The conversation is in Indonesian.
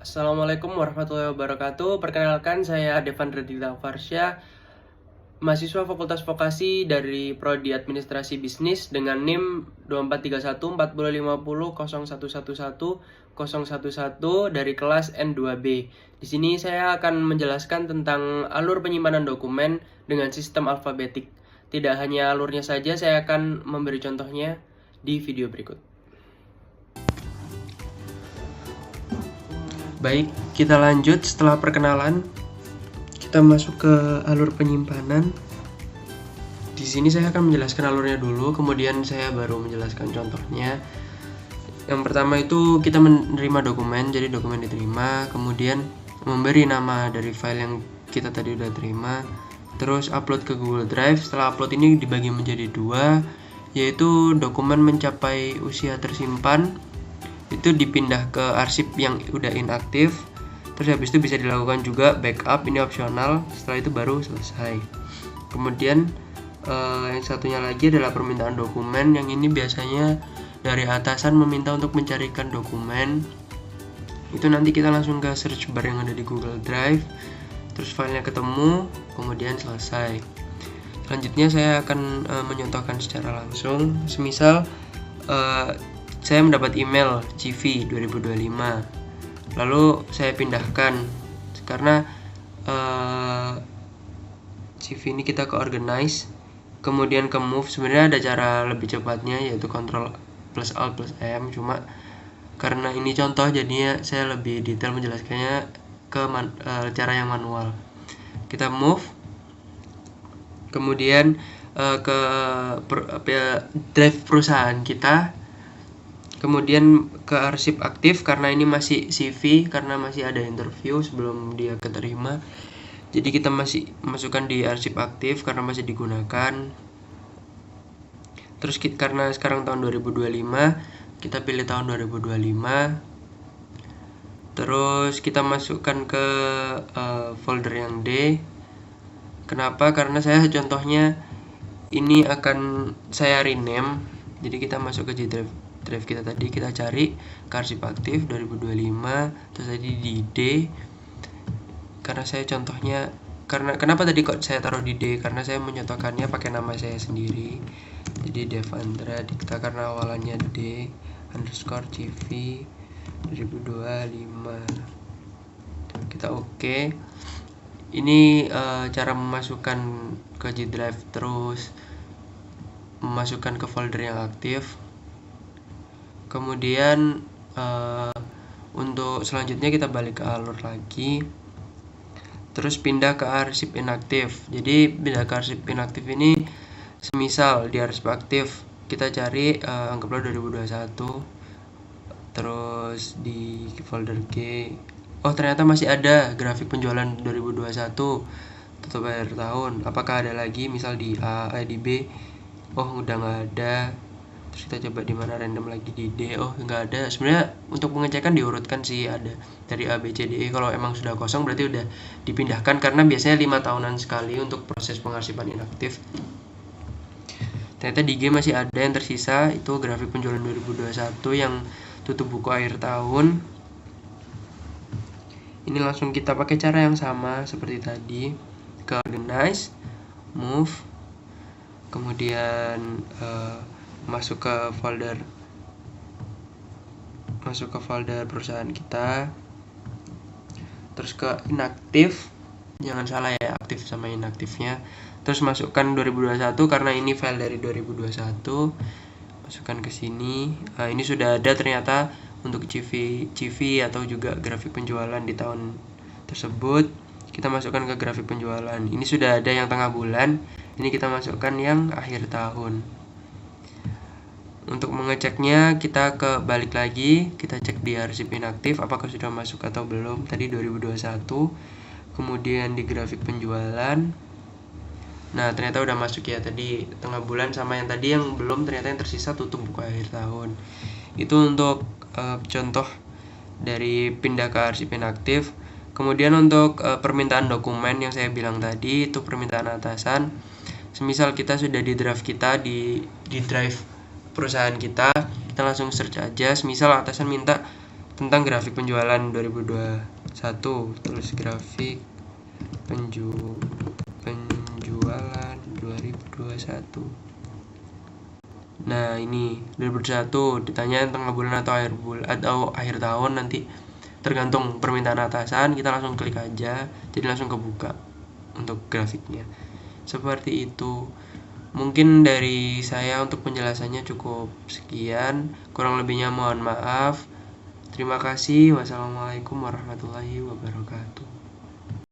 Assalamualaikum warahmatullahi wabarakatuh. Perkenalkan, saya Devan Redita Farsya, mahasiswa Fakultas Vokasi dari Prodi Administrasi Bisnis dengan NIM 2431 4050 0111 011 dari kelas N2B. Di sini saya akan menjelaskan tentang alur penyimpanan dokumen dengan sistem alfabetik. Tidak hanya alurnya saja, saya akan memberi contohnya di video berikut. Baik, kita lanjut. Setelah perkenalan, kita masuk ke alur penyimpanan. Di sini saya akan menjelaskan alurnya dulu, kemudian saya baru menjelaskan contohnya. Yang pertama itu kita menerima dokumen, jadi dokumen diterima, kemudian memberi nama dari file yang kita tadi udah terima, terus upload ke Google Drive. Setelah upload ini dibagi menjadi dua, yaitu dokumen mencapai usia tersimpan, itu dipindah ke arsip yang udah inaktif. Terus habis itu bisa dilakukan juga backup, ini opsional. Setelah itu baru selesai. Kemudian yang satunya lagi adalah permintaan dokumen. Yang ini biasanya dari atasan meminta untuk mencarikan dokumen. Itu nanti kita langsung ke search bar yang ada di Google Drive, terus filenya ketemu, kemudian selesai. Selanjutnya saya akan menyontohkan secara langsung. Semisal saya mendapat email CV 2025, lalu saya pindahkan karena CV ini kita ke organize, kemudian ke move. Sebenarnya ada cara lebih cepatnya, yaitu Ctrl plus Alt plus M, cuma karena ini contoh jadinya saya lebih detail menjelaskannya ke cara yang manual. Kita move, kemudian ke drive perusahaan kita, kemudian ke arsip aktif karena ini masih CV, karena masih ada interview sebelum dia keterima. Jadi kita masih masukkan di arsip aktif karena masih digunakan. Terus karena sekarang tahun 2025, kita pilih tahun 2025. Terus kita masukkan ke folder yang D. Kenapa? Karena saya contohnya ini akan saya rename. Jadi kita masuk ke G Drive kita tadi, kita cari ke arsip aktif 2025, terus tadi di D. Karena saya contohnya, kenapa tadi kok saya taruh di D? Karena saya menyontohkannya pakai nama saya sendiri. Jadi Devandra Dikta karena awalannya D underscore CV 2025. Kita oke. Ini cara memasukkan ke G Drive, terus memasukkan ke folder yang aktif. Kemudian untuk selanjutnya kita balik ke alur lagi, terus pindah ke arsip inaktif. Jadi pindah ke arsip inaktif ini semisal di arsip aktif kita cari anggaplah 2021, terus di folder G, oh ternyata masih ada grafik penjualan 2021 tutup akhir tahun. Apakah ada lagi? Misal di A, di B, oh udah nggak ada. Terus kita coba di mana random lagi di D, oh nggak ada. Sebenarnya untuk pengecekan diurutkan sih, ada dari A, B, C, D, E. Kalau emang sudah kosong berarti udah dipindahkan, karena biasanya 5 tahunan sekali untuk proses pengarsipan inaktif. Ternyata di G masih ada yang tersisa, itu grafik penjualan 2021 yang tutup buku akhir tahun. Ini langsung kita pakai cara yang sama seperti tadi, ke organize, move, kemudian masuk ke folder perusahaan kita, terus ke inaktif, jangan salah ya, aktif sama inaktifnya. Terus masukkan 2021 karena ini file dari 2021, masukkan ke sini. Nah, ini sudah ada ternyata untuk CV atau juga grafik penjualan di tahun tersebut. Kita masukkan ke grafik penjualan. Ini sudah ada yang tengah bulan, ini kita masukkan yang akhir tahun. Untuk mengeceknya kita balik lagi, kita cek di arsip inaktif apakah sudah masuk atau belum. Tadi 2021, kemudian di grafik penjualan. Nah ternyata udah masuk ya, tadi tengah bulan, sama yang tadi yang belum, ternyata yang tersisa tutup buku akhir tahun. Itu untuk contoh dari pindah ke arsip inaktif. Kemudian untuk permintaan dokumen yang saya bilang tadi, itu permintaan atasan. Semisal kita sudah di drive kita, di drive perusahaan kita langsung search aja. Misal atasan minta tentang grafik penjualan 2021, terus grafik penjualan 2021. Nah, ini 2021 ditanya tengah bulan atau akhir tahun, nanti tergantung permintaan atasan, kita langsung klik aja, jadi langsung kebuka untuk grafiknya. Seperti itu. Mungkin dari saya untuk penjelasannya cukup sekian, kurang lebihnya mohon maaf. Terima kasih. Wassalamualaikum warahmatullahi wabarakatuh.